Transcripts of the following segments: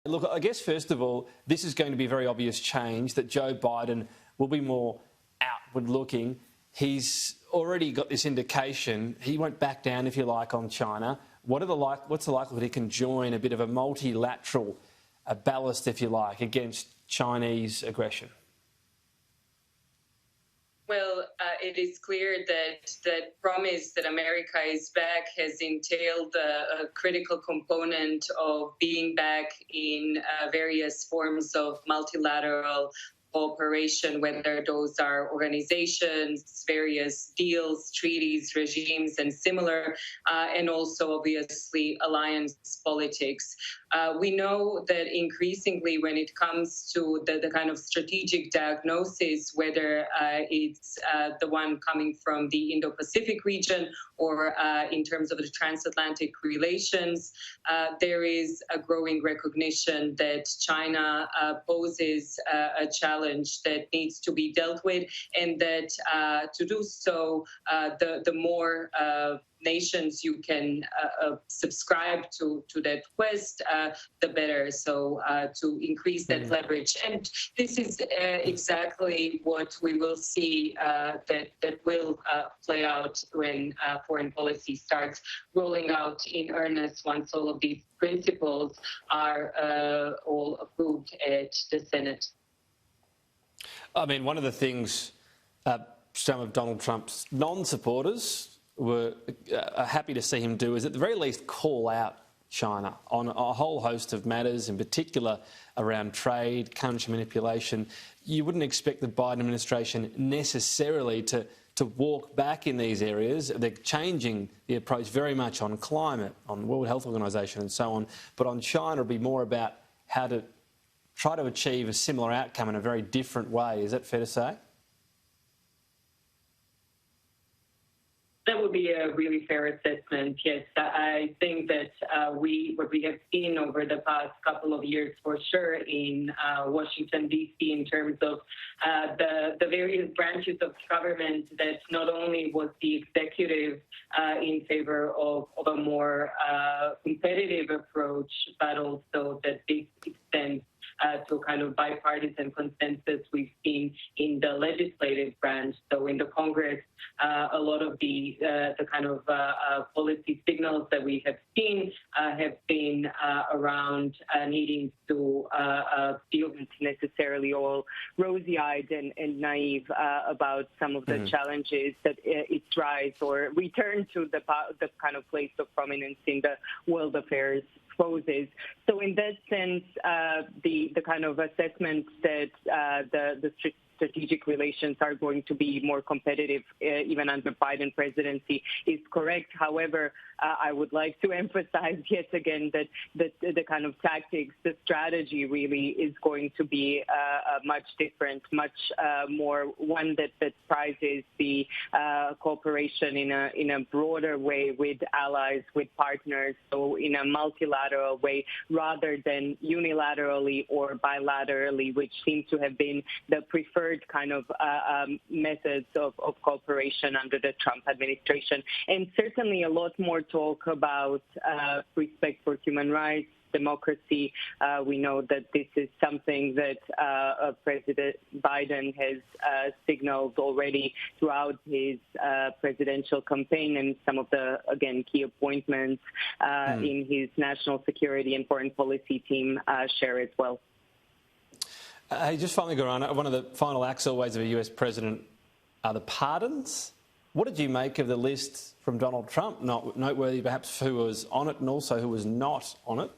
Look, I guess, first of all, this is going to be a very obvious change that Joe Biden will be more outward-looking. He's already got this indication. He won't back down, if you like, on China. What's the likelihood he can join a bit of a multilateral ballast, if you like, against Chinese aggression? Well, it is clear that that promise that America is back has entailed a critical component of being back in various forms of multilateral cooperation, whether those are organizations, various deals, treaties, regimes, and similar, and also obviously alliance politics. We know that increasingly when it comes to the kind of strategic diagnosis, whether it's the one coming from the Indo-Pacific region or in terms of the transatlantic relations, there is a growing recognition that China poses a challenge that needs to be dealt with, and that to do so, the more nations you can subscribe to that quest, the better. So to increase that leverage. And this is exactly what we will see that will play out when foreign policy starts rolling out in earnest once all of these principles are all approved at the Senate. I mean, one of the things some of Donald Trump's non-supporters are happy to see him do is at the very least call out China on a whole host of matters, in particular around trade, currency manipulation. You wouldn't expect the Biden administration necessarily to walk back in these areas. They're changing the approach very much on climate, on the World Health Organization and so on. But on China, it'll be more about how to try to achieve a similar outcome in a very different way. Is that fair to say? That would be a really fair assessment, yes. I think that what we have seen over the past couple of years for sure in Washington, D.C. in terms of the various branches of government, that not only was the executive in favor of a more competitive approach, but also that this extends to kind of bipartisan consensus we've seen in the legislative branch. So in the Congress, a lot of the kind of policy signals that we have seen have been around needing to feel necessarily all rosy-eyed and naive about some of the challenges that its rise or return to the kind of place of prominence in the world affairs poses. So in that sense, the kind of assessment that the strategic relations are going to be more competitive even under Biden presidency is correct. However, I would like to emphasize yet again that the kind of tactics, the strategy really is going to be much different, much more one that prizes the cooperation in a broader way with allies, with partners, so in a multilateral way rather than unilaterally or bilaterally, which seems to have been the preferred kind of methods of cooperation under the Trump administration. And certainly a lot more talk about respect for human rights, democracy. We know that this is something that President Biden has signaled already throughout his presidential campaign, and some of the, again, key appointments in his national security and foreign policy team share as well. Hey, just finally, Gorana, one of the final acts always of a US president are the pardons. What did you make of the list from Donald Trump? Not noteworthy, perhaps, who was on it and also who was not on it?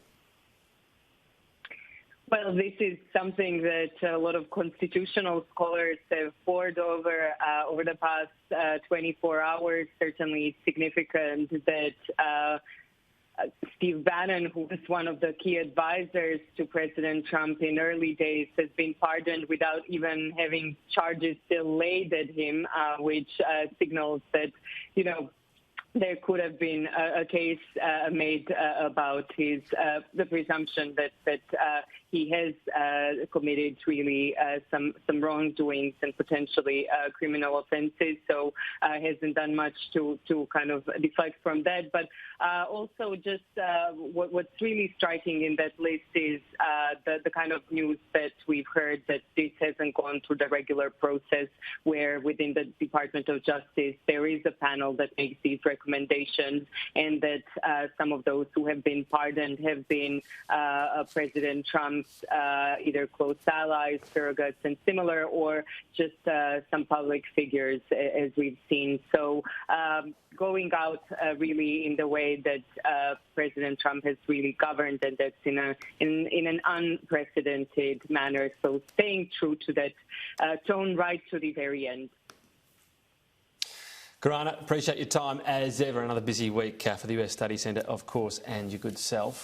Well, this is something that a lot of constitutional scholars have pored over the past 24 hours. Certainly significant that Steve Bannon, who was one of the key advisors to President Trump in early days, has been pardoned without even having charges still laid at him, which signals that, you know, there could have been a case made about his the presumption that he has committed really some wrongdoings and potentially criminal offences. So hasn't done much to kind of deflect from that. But also just what's really striking in that list is the kind of news that we've heard, that this hasn't gone through the regular process where within the Department of Justice there is a panel that makes these recommendations, and that some of those who have been pardoned have been President Trump's either close allies, surrogates and similar, or just some public figures, as we've seen. So going out really in the way that President Trump has really governed, and that's in an unprecedented manner. So staying true to that tone right to the very end. Gorana, appreciate your time as ever. Another busy week for the US Study Centre, of course, and your good self.